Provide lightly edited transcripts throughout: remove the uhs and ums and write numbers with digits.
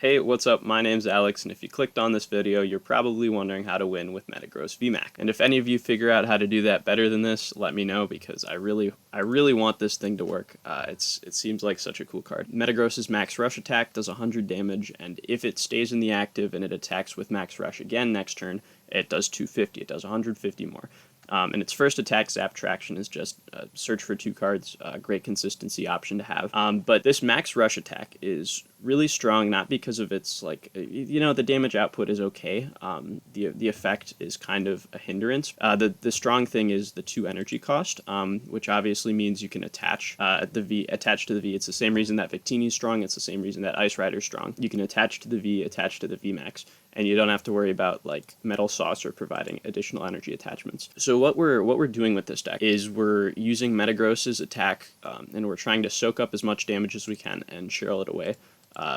Hey, what's up? My name's Alex, and if you clicked on this video, you're probably wondering how to win with Metagross VMAX. And if any of you figure out how to do that better than this, let me know, because I really want this thing to work. It seems like such a cool card. Metagross's Max Rush attack does 100 damage, and if it stays in the active and it attacks with Max Rush again next turn, it does 250. It does 150 more. And its first attack, Zap Traction, is just search for 2 cards, great consistency option to have. But this Max Rush attack is really strong, not because of its, the damage output is okay. The effect is kind of a hindrance. The strong thing is the 2 energy cost, which obviously means you can attach to the V. It's the same reason that Victini is strong. It's the same reason that Ice Rider is strong. You can attach to the V, attach to the VMAX, and you don't have to worry about like Metal Saucer providing additional energy attachments. So what we're doing with this deck is we're using Metagross's attack, and we're trying to soak up as much damage as we can and Cheryl it away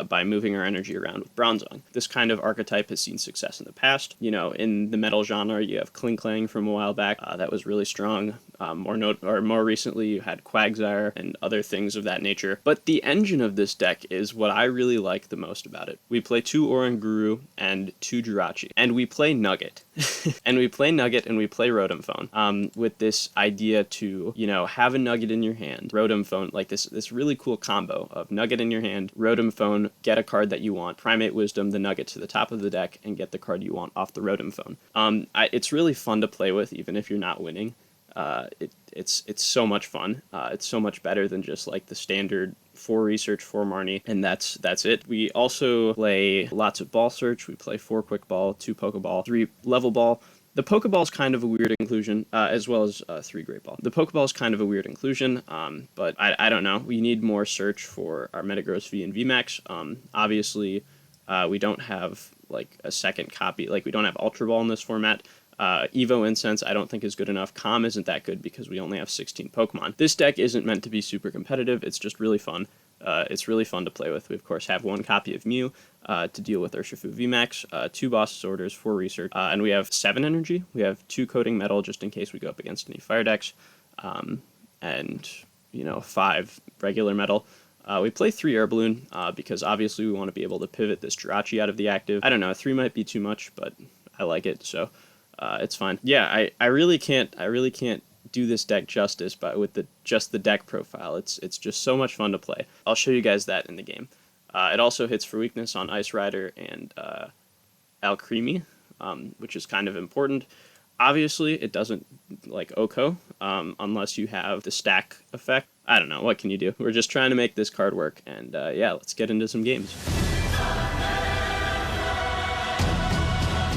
by moving our energy around with Bronzong. This kind of archetype has seen success in the past. You know, in the metal genre, you have Klinklang from a while back that was really strong. More recently, you had Quagsire and other things of that nature. But the engine of this deck is what I really like the most about it. We play 2 Oranguru and 2 Jirachi, and we play Nugget. And we play Nugget and we play Rotom Phone, with this idea to, have a Nugget in your hand, Rotom Phone, like this really cool combo of Nugget in your hand, Rotom Phone, get a card that you want, Primate Wisdom, the Nugget to the top of the deck, and get the card you want off the Rotom Phone. It's really fun to play with, even if you're not winning. It's so much fun. It's so much better than just like the standard 4 research, 4 Marnie, and that's it. We also play lots of ball search. We play 4 quick ball, 2 Pokeball, 3 level ball. The Pokeball is kind of a weird inclusion, as well as 3 Great Ball. The Pokeball is kind of a weird inclusion, but I don't know. We need more search for our Metagross V and VMAX. Obviously, we don't have like a second copy. Like we don't have Ultra Ball in this format. Evo Incense I don't think is good enough. Calm isn't that good because we only have 16 Pokemon. This deck isn't meant to be super competitive. It's just really fun. It's really fun to play with. We, of course, have 1 copy of Mew to deal with Urshifu VMAX, 2 Boss's Orders, 4 Research, and we have 7 Energy. We have 2 Coating Metal just in case we go up against any Fire decks, and, 5 regular Metal. We play 3 Air Balloon because obviously we want to be able to pivot this Jirachi out of the active. I don't know, 3 might be too much, but I like it, so it's fine. Yeah, I really can't do this deck justice with just the deck profile. It's just so much fun to play. I'll show you guys that in the game. It also hits for weakness on Ice Rider and Alcremie, which is kind of important. Obviously, it doesn't like Oko unless you have the stack effect. I don't know, what can you do? We're just trying to make this card work, and yeah, let's get into some games.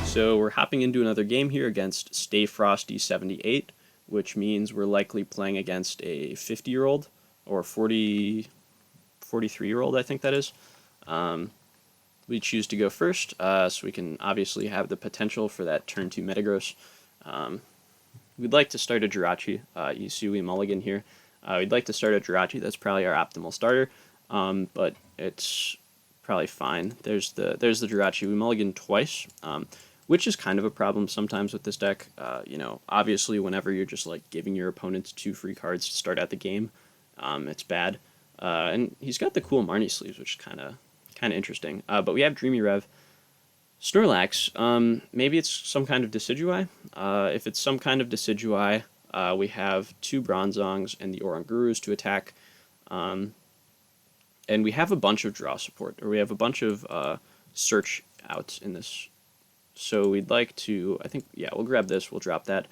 So we're hopping into another game here against Stay Frosty 78, which means we're likely playing against a 50-year-old or 43-year-old, I think that is. We choose to go first, so we can obviously have the potential for that turn 2 Metagross. We'd like to start a Jirachi. You see we mulligan here. We'd like to start a Jirachi. That's probably our optimal starter, but it's probably fine. There's the Jirachi. We mulligan twice, which is kind of a problem sometimes with this deck. Obviously whenever you're just like giving your opponents 2 free cards to start out the game, it's bad. And he's got the cool Marnie sleeves, which is kind of interesting. But we have Dreamy Rev. Snorlax, maybe it's some kind of Decidueye. If it's some kind of Decidueye, we have 2 Bronzongs and the Orangurus to attack. And we have a bunch of draw support, or we have a bunch of search outs in this. So we'd like to, we'll grab this, we'll drop that.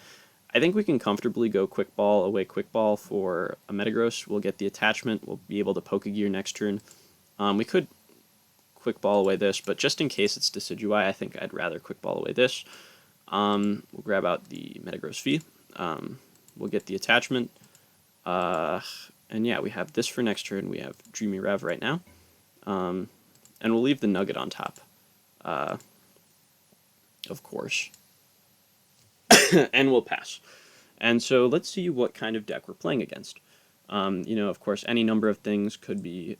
I think we can comfortably go Quick Ball, away Quick Ball for a Metagross. We'll get the attachment, we'll be able to Pokégear next turn. We could Quick Ball away this, but just in case it's Decidueye, I think I'd rather Quick Ball away this. We'll grab out the Metagross V. We'll get the attachment. And yeah, we have this for next turn. We have Dreamy Rev right now. And we'll leave the Nugget on top. Of course. And we'll pass. And so let's see what kind of deck we're playing against. Of course, any number of things could be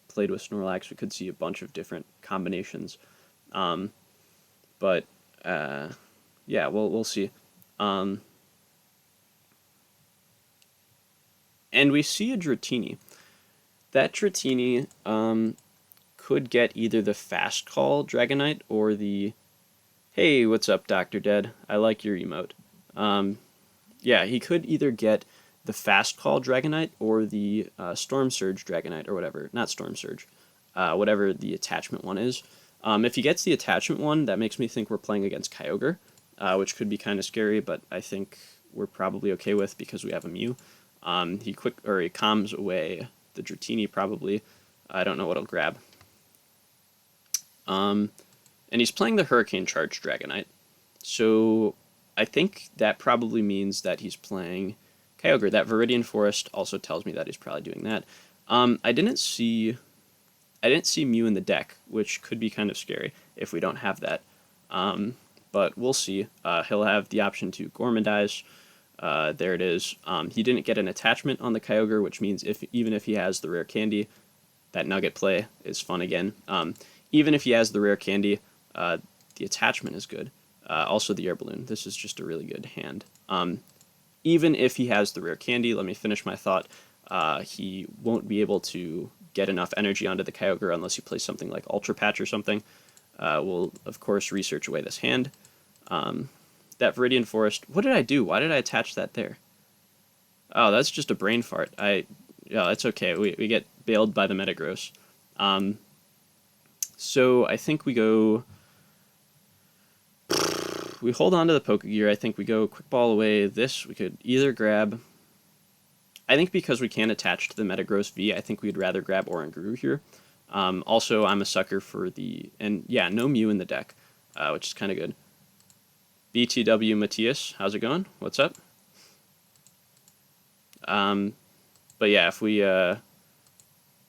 played with Snorlax. We could see a bunch of different combinations. But yeah, we'll see. And we see a Dratini. That Dratini could get either the Fast Call Dragonite or the "Hey, what's up, Dr. Dead? I like your emote." Yeah, he could either get the Fast Call Dragonite or the Storm Surge Dragonite, or whatever. Not Storm Surge. Whatever the attachment one is. If he gets the attachment one, that makes me think we're playing against Kyogre, which could be kind of scary, but I think we're probably okay with because we have a Mew. He calms away the Dratini probably. I don't know what he'll grab. And he's playing the Hurricane Charge Dragonite. So I think that probably means that he's playing Kyogre. That Viridian Forest also tells me that he's probably doing that. I didn't see Mew in the deck, which could be kind of scary if we don't have that. But we'll see. He'll have the option to Gourmandize. There it is. He didn't get an attachment on the Kyogre, which means even if he has the rare candy, that Nugget play is fun again. Even if he has the rare candy, the attachment is good. Also the Air Balloon. This is just a really good hand. Even if he has the rare candy, let me finish my thought, he won't be able to get enough energy onto the Kyogre unless he plays something like Ultra Patch or something. We'll, of course, research away this hand. That Viridian Forest, what did I do? Why did I attach that there? Oh, that's just a brain fart. Yeah, that's okay. We get bailed by the Metagross. So I think we go... We hold on to the Pokégear. I think we go Quick Ball away. This, we could either grab... I think because we can't attach to the Metagross V, I think we'd rather grab Oranguru here. Also, I'm a sucker for the... And yeah, no Mew in the deck, which is kind of good. BTW Matthias, how's it going? What's up? But yeah,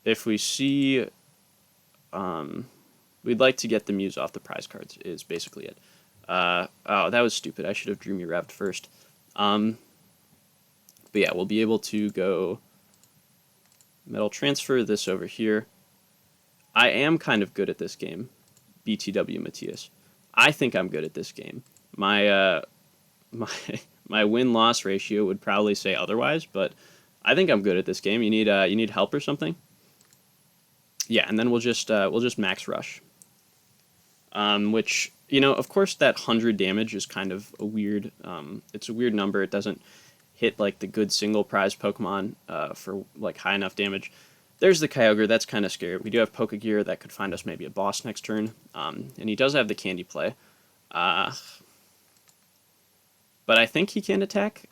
if we see... we'd like to get the Mews off the prize cards, is basically it. Oh, that was stupid. I should have Dreamy Revved first. But yeah, we'll be able to go Metal Transfer this over here. I am kind of good at this game, BTW Matthias. I think I'm good at this game. My win-loss ratio would probably say otherwise, but I think I'm good at this game. You need help or something? Yeah, and then we'll just max rush. Which, of course that 100 damage is kind of a weird, it's a weird number. It doesn't hit like the good single prize Pokemon for like high enough damage. There's the Kyogre, that's kind of scary. We do have Pokégear that could find us maybe a boss next turn, and he does have the candy play. But I think he can attack.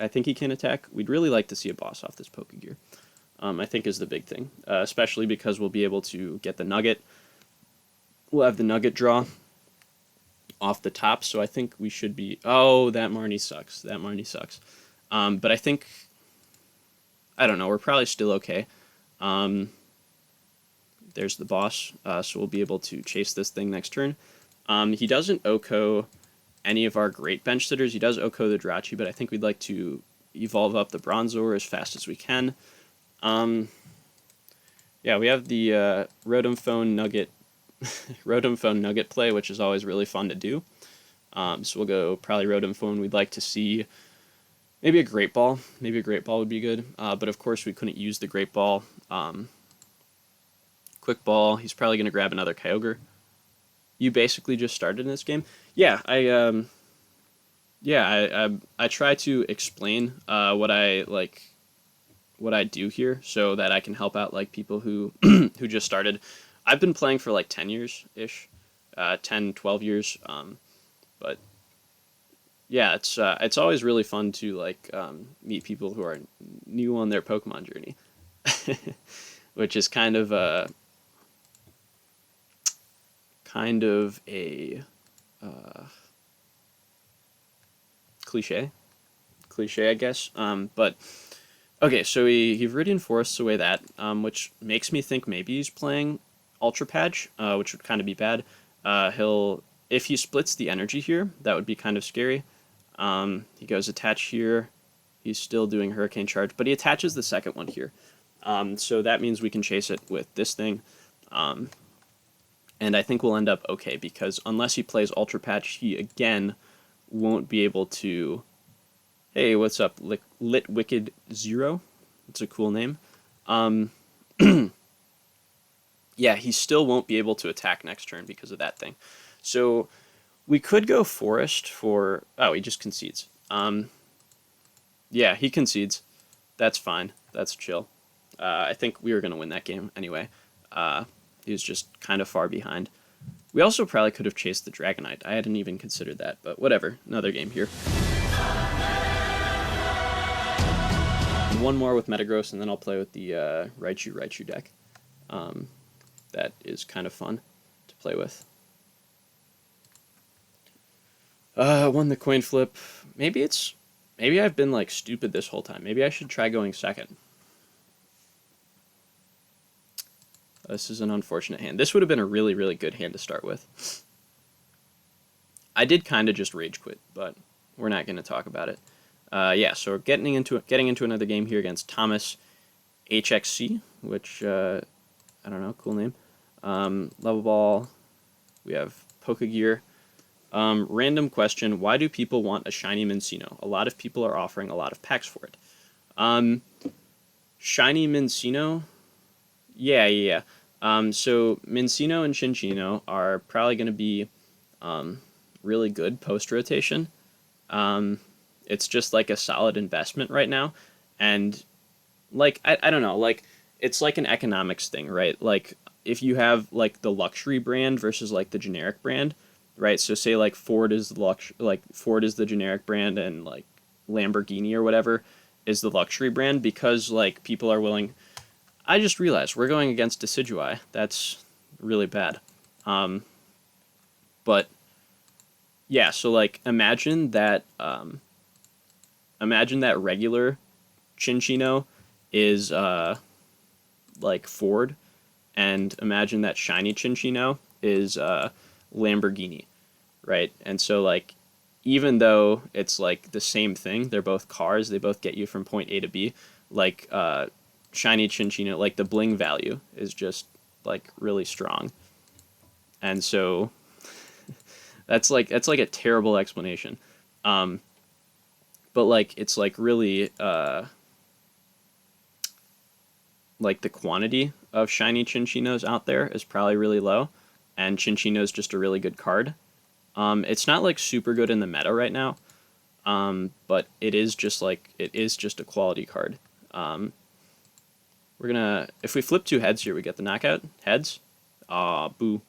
We'd really like to see a boss off this Pokégear. I think is the big thing, especially because we'll be able to get the Nugget. We'll have the Nugget draw off the top, so I think we should be... Oh, that Marnie sucks. But I think... I don't know, we're probably still okay. There's the boss, so we'll be able to chase this thing next turn. He doesn't OHKO any of our great bench sitters. He does OHKO the Jirachi, but I think we'd like to evolve up the Bronzor as fast as we can. Yeah, we have the Rotom Phone Nugget play, which is always really fun to do. So we'll go probably Rotom Phone. We'd like to see maybe a Great Ball. Maybe a Great Ball would be good. But of course we couldn't use the Great Ball. Quick Ball. He's probably going to grab another Kyogre. You basically just started in this game. Yeah, I try to explain what I do here so that I can help out like people who who just started. I've been playing for like 10 years ish, 10, 12 years. But yeah, it's always really fun to like meet people who are new on their Pokemon journey, which is kind of a cliche, I guess. But okay, so he Viridian Forests away that, which makes me think maybe he's playing Ultra Patch, which would kind of be bad. If he splits the energy here, that would be kind of scary. He goes attach here. He's still doing Hurricane Charge, but he attaches the second one here. So that means we can chase it with this thing. And I think we'll end up okay, because unless he plays Ultra Patch, he again won't be able to... Hey, what's up, Lit Wicked Zero? It's a cool name. Yeah, he still won't be able to attack next turn because of that thing. So we could go Forest for... Oh, he just concedes. Yeah, he concedes. That's fine. That's chill. I think we were going to win that game anyway. He was just kind of far behind. We also probably could have chased the Dragonite. I hadn't even considered that, but whatever. Another game here. One more with Metagross, and then I'll play with the Raichu deck. That is kind of fun to play with. Won the coin flip. Maybe I've been like stupid this whole time. Maybe I should try going second. This is an unfortunate hand. This would have been a really, really good hand to start with. I did kind of just rage quit, but we're not going to talk about it. Yeah, so we're getting into another game here against Thomas HXC, which I don't know, cool name. Level Ball. We have Pokégear. Random question: why do people want a shiny Minccino? A lot of people are offering a lot of packs for it. Shiny Minccino. Yeah. So Minccino and Cinccino are probably going to be really good post-rotation. It's just like a solid investment right now. And like, I don't know, like it's like an economics thing, right? Like if you have like the luxury brand versus like the generic brand, right? So say like Ford is the generic brand and like Lamborghini or whatever is the luxury brand, because like people are willing... I just realized we're going against Decidueye. That's really bad. But yeah, so like imagine that regular Cinccino is like Ford, and imagine that shiny Cinccino is Lamborghini, right? And so like even though it's like the same thing, they're both cars, they both get you from point A to B, like shiny Cinccino, like the bling value is just like really strong. And so that's like a terrible explanation. But like it's like really like the quantity of shiny Cinccinos out there is probably really low, and Cinccino is just a really good card. It's not like super good in the meta right now, but it is just a quality card. We're gonna, if we flip 2 heads here, we get the knockout. Heads. Boo.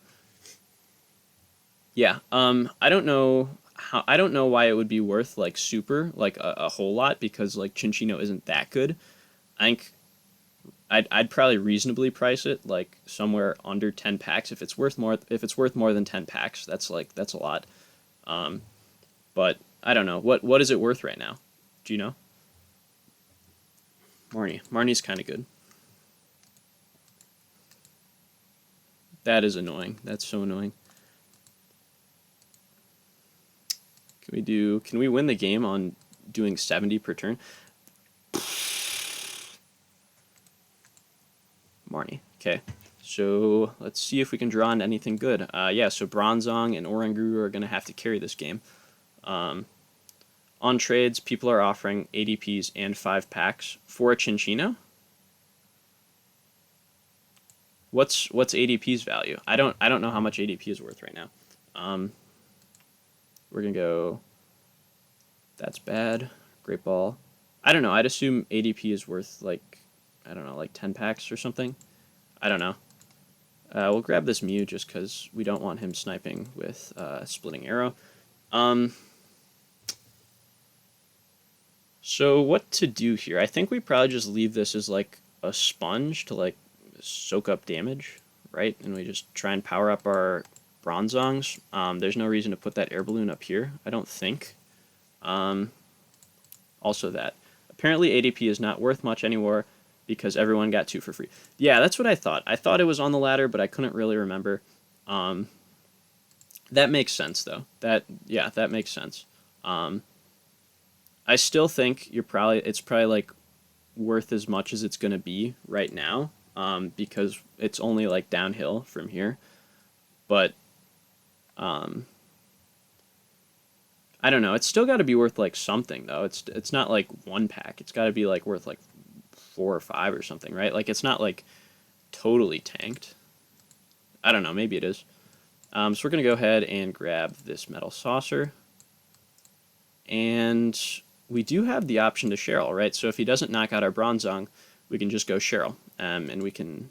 Yeah. I don't know why it would be worth like super, like a whole lot, because like Cinccino isn't that good. I think I'd probably reasonably price it like somewhere under 10 packs. If it's worth more than 10 packs, that's a lot. But I don't know. What is it worth right now? Do you know? Marnie's kind of good. That is annoying. That's so annoying. Can we win the game on doing 70 per turn? Marnie. Okay. So let's see if we can draw into anything good. Yeah, so Bronzong and Oranguru are going to have to carry this game. On trades, people are offering ADPs and 5 packs for a Cinccino. What's ADP's value? I don't know how much ADP is worth right now. We're gonna go. That's bad. Great Ball. I don't know. I'd assume ADP is worth like, I don't know, like 10 packs or something. I don't know. We'll grab this Mew just because we don't want him sniping with Splitting Arrow. So what to do here? I think we probably just leave this as like a sponge to like soak up damage, right? And we just try and power up our Bronzongs. There's no reason to put that Air Balloon up here, I don't think. Also that. Apparently ADP is not worth much anymore because everyone got 2 for free. Yeah, that's what I thought. I thought it was on the ladder, but I couldn't really remember. That makes sense, though. That makes sense. I still think it's probably like worth as much as it's going to be right now, because it's only like downhill from here. But I don't know. It's still got to be worth like something, though. It's not like 1 pack. It's got to be like worth like 4 or 5 or something, right? Like it's not like totally tanked. I don't know, maybe it is. So we're going to go ahead and grab this Metal Saucer. And we do have the option to Cheryl, right? So if he doesn't knock out our Bronzong, we can just go Cheryl, and we can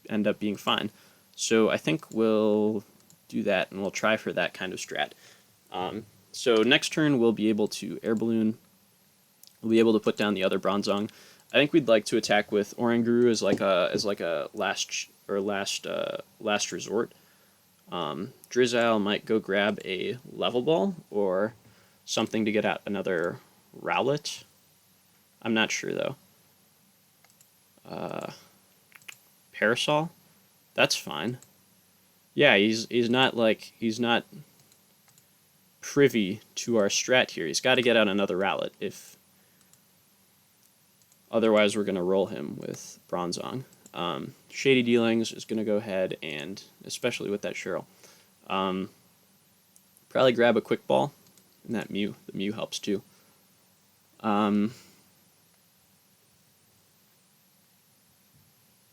end up being fine. So I think we'll do that, and we'll try for that kind of strat. So next turn, we'll be able to Air Balloon. We'll be able to put down the other Bronzong. I think we'd like to attack with Oranguru as like a last resort. Drizzile might go grab a Level Ball or something to get out another Rowlet. I'm not sure though. Parasol, that's fine. Yeah, he's not privy to our strat here. He's got to get out another Rowlet if. Otherwise, we're going to roll him with Bronzong. Shady Dealings is going to go ahead and, especially with that Cheryl, probably grab a Quick Ball, and that Mew. The Mew helps too. I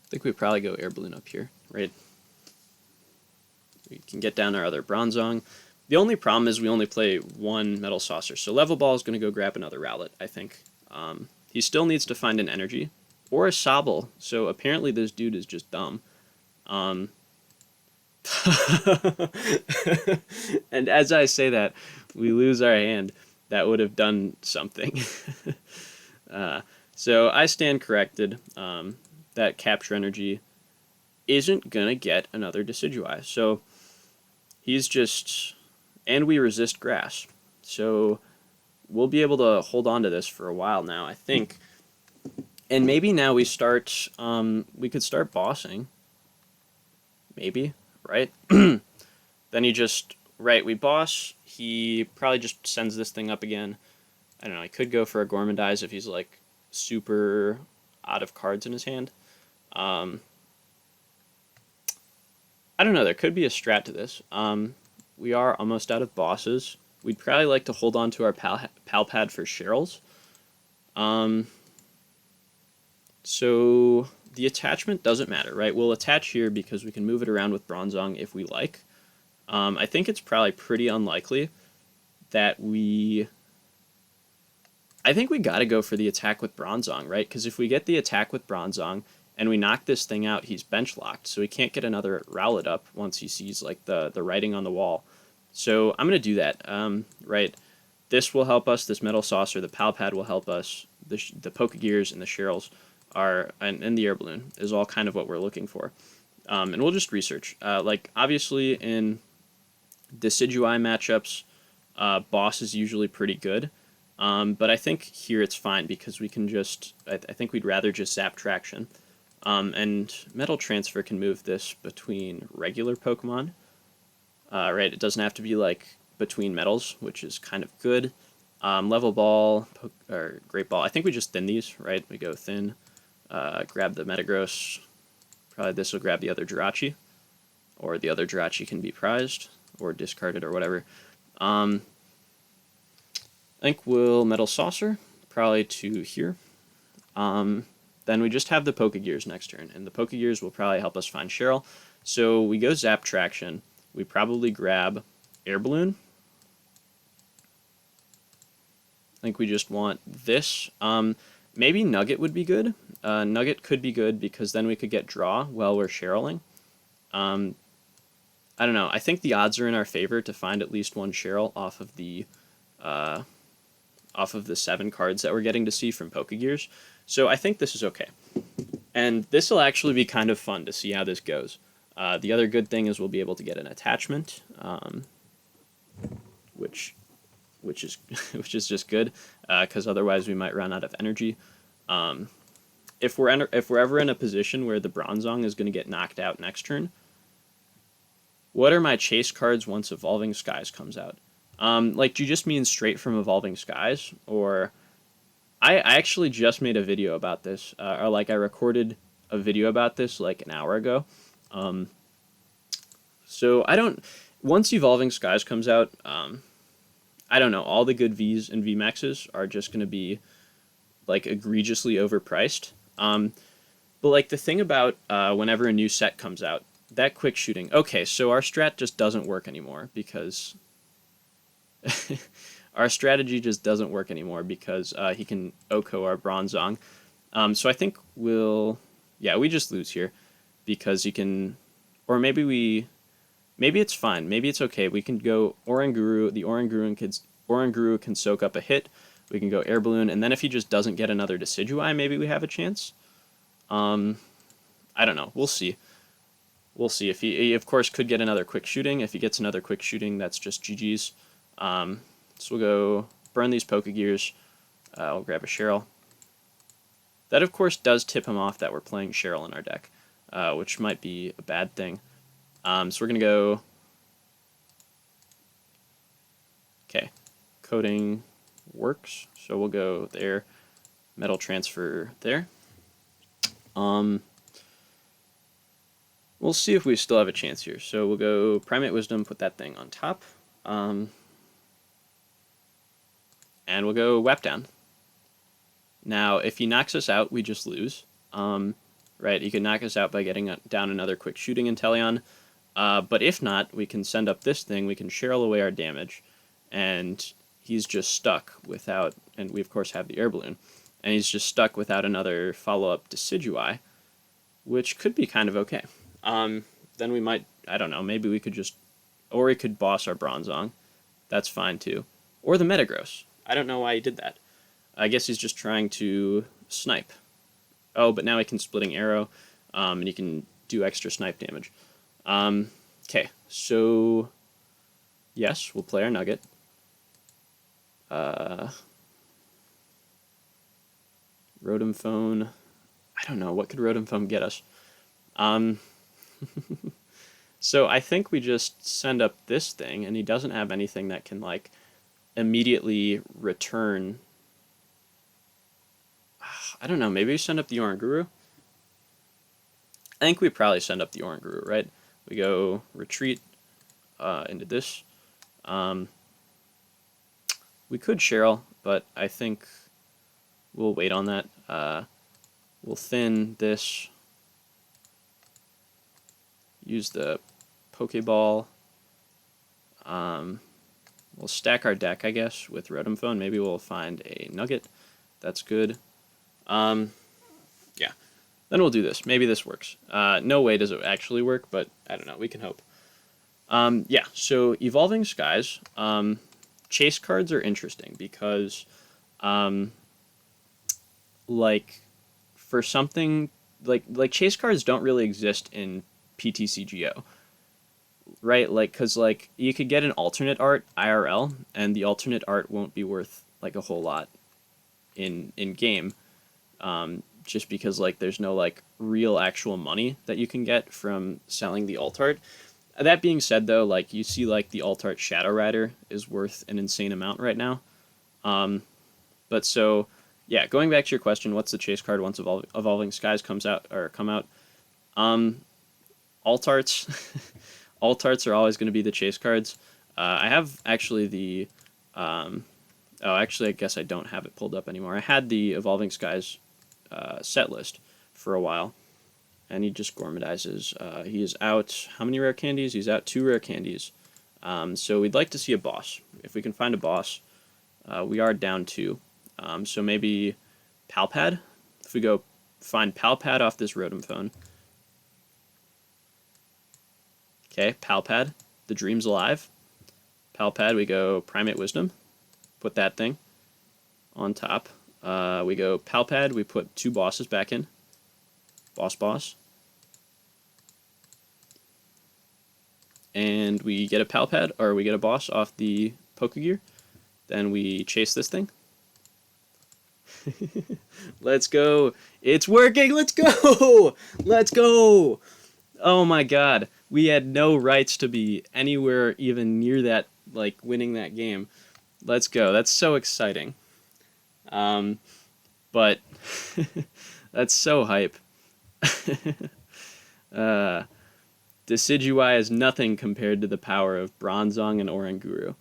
think we probably go Air Balloon up here, right? We can get down our other Bronzong. The only problem is we only play one Metal Saucer, so Level Ball is going to go grab another Rowlet, I think. He still needs to find an Energy or a Sobble, so apparently this dude is just dumb. And as I say that, we lose our hand. That would have done something. So I stand corrected. That Capture Energy isn't going to get another Decidueye. So he's just... And we resist Grass. So we'll be able to hold on to this for a while now, I think. And maybe now we start, we could start bossing. Maybe, right? Then he just, right, we boss. He probably just sends this thing up again. I don't know, he could go for a Gormandize if he's, like, super out of cards in his hand. I don't know, there could be a strat to this. We are almost out of bosses. We'd probably like to hold on to our Pal Pad for Cheryls. So the attachment doesn't matter, right? We'll attach here because we can move it around with Bronzong if we like. I think it's probably pretty unlikely that we... I think we gotta go for the attack with Bronzong, right? Because if we get the attack with Bronzong and we knock this thing out, he's bench locked, so he can't get another Rowlet up once he sees like the writing on the wall. So I'm going to do that, right? This will help us, this Metal Saucer, the Pal Pad will help us, the Pokégears and the Cheryls are, and the Air Balloon is all kind of what we're looking for. And we'll just research. Like, obviously in Decidueye matchups, boss is usually pretty good, but I think here it's fine because we can just, I think we'd rather just zap Traction. And Metal Transfer can move this between regular Pokemon. Right, it doesn't have to be like between metals, which is kind of good. Level Ball, or Great Ball. I think we just thin these, right? We go thin, grab the Metagross. Probably this will grab the other Jirachi, or the other Jirachi can be prized or discarded or whatever. I think we'll Metal Saucer, probably to here. Then we just have the Pokégears next turn, and the Pokégears will probably help us find Cheryl. So we go Zap Traction. We probably grab Air Balloon. I think we just want this. Maybe Nugget would be good. Nugget could be good because then we could get Draw while we're Cheryling. I don't know. I think the odds are in our favor to find at least one Cheryl off of the 7 cards that we're getting to see from Pokégears. So I think this is okay. And this will actually be kind of fun to see how this goes. The other good thing is we'll be able to get an attachment, which is just good, because otherwise we might run out of energy. If we're ever in a position where the Bronzong is going to get knocked out next turn, what are my chase cards once Evolving Skies comes out? Like, do you just mean straight from Evolving Skies, or I actually just made a video about this, or like I recorded a video about this like an hour ago. So once Evolving Skies comes out, I don't know, all the good Vs and VMAXs are just going to be, like, egregiously overpriced. But, like, the thing about whenever a new set comes out, that quick shooting. Okay, so our strat just doesn't work anymore because our strategy just doesn't work anymore because he can OHKO our Bronzong. So I think we just lose here because he can, or maybe it's fine. Maybe it's okay. We can go Oranguru. The Oranguru can soak up a hit. We can go Air Balloon, and then if he just doesn't get another Decidueye, maybe we have a chance. I don't know. We'll see. We'll see. If he of course, could get another quick shooting. If he gets another quick shooting, that's just GG's. So we'll go burn these Pokégears. I'll grab a Cheryl. That, of course, does tip him off that we're playing Cheryl in our deck, which might be a bad thing. So we're going to go... Okay, Coating works, so we'll go there. Metal transfer there. We'll see if we still have a chance here. So we'll go Primate Wisdom, put that thing on top. And we'll go Whap Down. Now, if he knocks us out, we just lose. Right, he can knock us out by getting down another quick shooting Inteleon. But if not, we can send up this thing, we can Cheryl away our damage, and he's just stuck without, and we of course have the Air Balloon, and he's just stuck without another follow-up Decidueye, which could be kind of okay. Then we might, I don't know, maybe we could just, or he could boss our Bronzong. That's fine too. Or the Metagross. I don't know why he did that. I guess he's just trying to snipe. Oh, but now he can Splitting Arrow, and he can do extra snipe damage. Okay, so yes, we'll play our Nugget. Rotom Phone. I don't know, what could Rotom Phone get us? So I think we just send up this thing, and he doesn't have anything that can, like, immediately return. I don't know, maybe we send up the Oranguru? I think we probably send up the Oranguru, right? We go retreat into this. We could Cheryl, but I think we'll wait on that. We'll thin this. Use the Poké Ball. We'll stack our deck, I guess, with Rotom Phone. Maybe we'll find a Nugget. That's good. Yeah. Then we'll do this. Maybe this works. No way does it actually work, but I don't know. We can hope. Yeah, so Evolving Skies. Chase cards are interesting because, like, for something, like chase cards don't really exist in PTCGO, right? Like, because, like, you could get an alternate art IRL, and the alternate art won't be worth, like, a whole lot in game, just because, like, there's no, like, real actual money that you can get from selling the alt art. That being said, though, like, you see, like, the alt art Shadow Rider is worth an insane amount right now. But so, yeah, going back to your question, what's the chase card once Evolving Skies come out? Alt arts. Alt arts are always going to be the chase cards. I have actually the... actually, I guess I don't have it pulled up anymore. I had the Evolving Skies set list for a while, and he just Gormadizes. He is out, how many rare candies? He's out 2 rare candies. So we'd like to see a boss. If we can find a boss, we are down 2. So maybe Pal Pad? If we go find Pal Pad off this Rotom Phone. Okay, Pal Pad. The dream's alive. Pal Pad, we go Primate Wisdom. Put that thing on top. We go Pal Pad, we put 2 bosses back in. Boss. And we get a Pal Pad, or we get a boss off the Pokégear. Then we chase this thing. Let's go. It's working. Let's go. Let's go. Oh my god. We had no rights to be anywhere even near that, like, winning that game. Let's go. That's so exciting. But that's so hype. Decidueye is nothing compared to the power of Bronzong and Oranguru.